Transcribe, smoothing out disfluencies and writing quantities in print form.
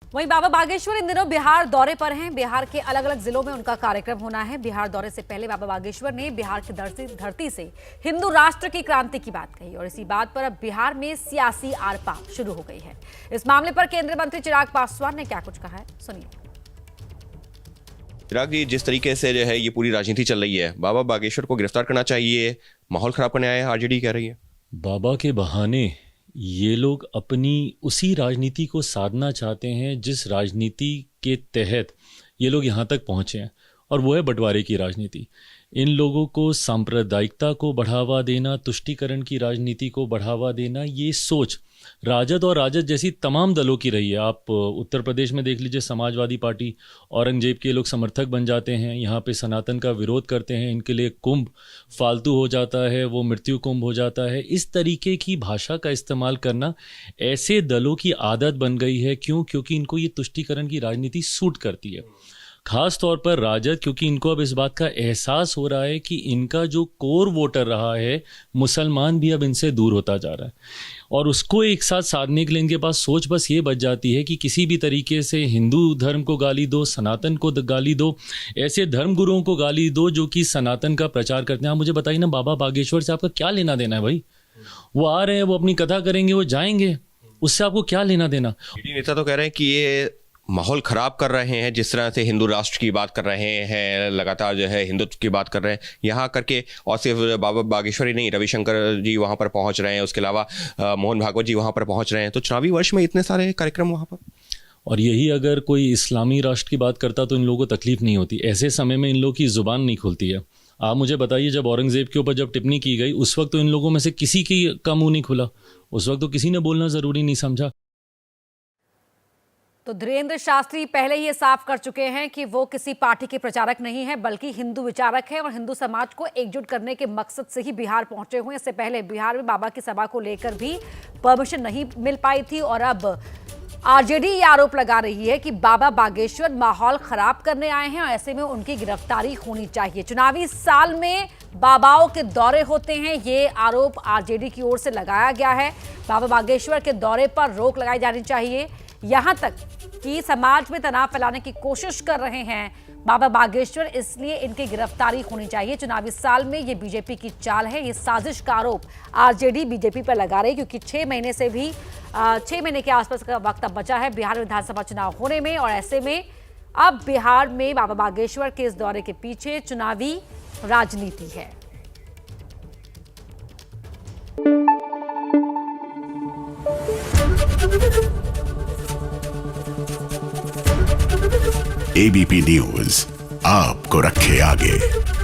वहीं बाबा बागेश्वर इन दिनों बिहार दौरे पर हैं। बिहार के अलग अलग जिलों में उनका कार्यक्रम होना है। बिहार दौरे से पहले बाबा बागेश्वर ने बिहार की धरती से हिंदू राष्ट्र की क्रांति की बात कही और इसी बात पर अब बिहार में सियासी आड़पार शुरू हो गई है। इस मामले पर केंद्रीय मंत्री चिराग पासवान ने क्या कुछ कहा है, सुनिए। चिराग जी, जिस तरीके से जो है ये पूरी राजनीति चल रही है, बाबा बागेश्वर को गिरफ्तार करना चाहिए, माहौल खराब करने आए आरजेडी कह रही है। बाबा के बहाने ये लोग अपनी उसी राजनीति को साधना चाहते हैं जिस राजनीति के तहत ये लोग यहाँ तक पहुँचे हैं, और वो है बंटवारे की राजनीति। इन लोगों को सांप्रदायिकता को बढ़ावा देना, तुष्टीकरण की राजनीति को बढ़ावा देना, ये सोच राजद और राजद जैसी तमाम दलों की रही है। आप उत्तर प्रदेश में देख लीजिए, समाजवादी पार्टी, औरंगजेब के लोग समर्थक बन जाते हैं, यहाँ पे सनातन का विरोध करते हैं, इनके लिए कुंभ फालतू हो जाता है, वो मृत्यु कुंभ हो जाता है। इस तरीके की भाषा का इस्तेमाल करना ऐसे दलों की आदत बन गई है। क्यों? क्योंकि इनको ये तुष्टीकरण की राजनीति सूट करती है, खास तौर पर राजद, क्योंकि इनको अब इस बात का एहसास हो रहा है कि इनका जो कोर वोटर रहा है मुसलमान भी अब इनसे दूर होता जा रहा है, और उसको एक साथ साधने के लिए इनके पास सोच बस ये बच जाती है कि किसी भी तरीके से हिंदू धर्म को गाली दो, सनातन को गाली दो, ऐसे धर्म गुरुओं को गाली दो जो कि सनातन का प्रचार करते हैं। आप मुझे बताइए ना, बाबा बागेश्वर से आपका क्या लेना देना है भाई? वो आ रहे हैं, वो अपनी कथा करेंगे, वो जाएंगे, उससे आपको क्या लेना देना? नेता तो कह रहे हैं कि ये माहौल खराब कर रहे हैं, जिस तरह से हिंदू राष्ट्र की बात कर रहे हैं, लगातार जो है हिंदुत्व की बात कर रहे हैं यहाँ करके, और सिर्फ बाबा बागेश्वर ही नहीं, रविशंकर जी वहाँ पर पहुँच रहे हैं, उसके अलावा मोहन भागवत जी वहाँ पर पहुँच रहे हैं। तो चुनावी वर्ष में इतने सारे कार्यक्रम वहाँ पर, और यही अगर कोई इस्लामी राष्ट्र की बात करता तो इन लोगों को तकलीफ नहीं होती। ऐसे समय में इन लोगों की जुबान नहीं खुलती है। आप मुझे बताइए, जब औरंगजेब के ऊपर जब टिप्पणी की गई उस वक्त तो इन लोगों में से किसी की का मुंह नहीं खुला, उस वक्त तो किसी ने बोलना जरूरी नहीं समझा। तो धीरेन्द्र शास्त्री पहले ही ये साफ कर चुके हैं कि वो किसी पार्टी के प्रचारक नहीं है, बल्कि हिंदू विचारक है और हिंदू समाज को एकजुट करने के मकसद से ही बिहार पहुंचे हुए हैं। इससे पहले बिहार में बाबा की सभा को लेकर भी परमिशन नहीं मिल पाई थी और अब आरजेडी ये आरोप लगा रही है कि बाबा बागेश्वर माहौल खराब करने आए हैं और ऐसे में उनकी गिरफ्तारी होनी चाहिए। चुनावी साल में बाबाओं के दौरे होते हैं, ये आरोप आरजेडी की ओर से लगाया गया है। बाबा बागेश्वर के दौरे पर रोक लगाई जानी चाहिए, यहाँ तक कि समाज में तनाव फैलाने की कोशिश कर रहे हैं बाबा बागेश्वर, इसलिए इनकी गिरफ्तारी होनी चाहिए। चुनावी साल में ये बीजेपी की चाल है, ये साजिश का आरोप आरजेडी बीजेपी पर लगा रही है, क्योंकि 6 महीने के आसपास का वक्त अब बचा है बिहार विधानसभा चुनाव होने में, और ऐसे में अब बिहार में बाबा बागेश्वर के इस दौरे के पीछे चुनावी राजनीति है। एबीपी न्यूज आपको रखे आगे।